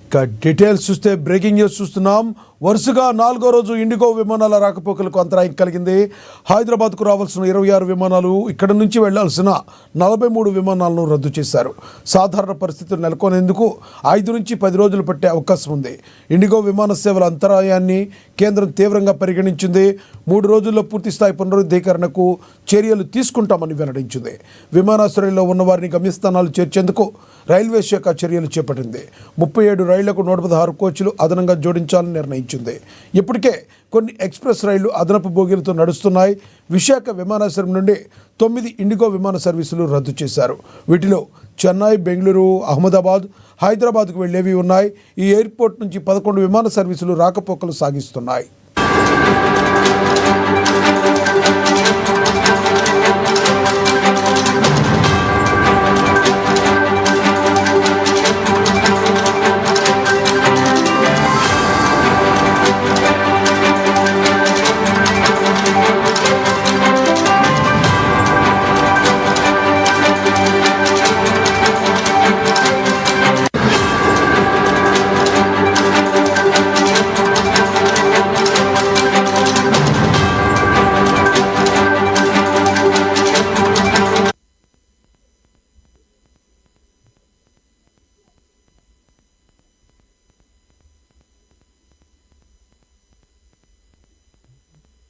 ఇక డీటెయిల్స్ చూస్తే breaking news చూస్తున్నాం. వరుసగా 4వ రోజు ఇండిగో విమానాల రాకపోకలకు అంతరాయం కలిగింది. హైదరాబాద్కు రావాల్సిన 26 విమానాలు, ఇక్కడ నుంచి వెళ్లాల్సిన 43 విమానాలను రద్దు చేశారు. సాధారణ పరిస్థితులు నెలకొనేందుకు 5 నుంచి 10 రోజులు పట్టే అవకాశం ఉంది. ఇండిగో విమాన సేవల అంతరాయాన్ని కేంద్రం తీవ్రంగా పరిగణించింది. 3 రోజుల్లో పూర్తిస్థాయి పునరుద్ధీకరణకు చర్యలు తీసుకుంటామని వెల్లడించింది. విమానాశ్రయంలో ఉన్న వారిని గమ్యస్థానాలు చేర్చేందుకు రైల్వే శాఖ చర్యలు చేపట్టింది. 37 రైళ్లకు 116 కోచ్లు అదనంగా జోడించాలని నిర్ణయించింది. ఇప్పటికే కొన్ని ఎక్స్ప్రెస్ రైళ్లు అదనపు బోగీలతో నడుస్తున్నాయి. విశాఖ విమానాశ్రయం నుండి 9 ఇండిగో విమాన సర్వీసులు రద్దు చేశారు. వీటిలో చెన్నై, బెంగళూరు, అహ్మదాబాద్, హైదరాబాద్కు వెళ్లేవి ఉన్నాయి. ఈ ఎయిర్పోర్ట్ నుంచి 11 విమాన సర్వీసులు రాకపోకలు సాగిస్తున్నాయి.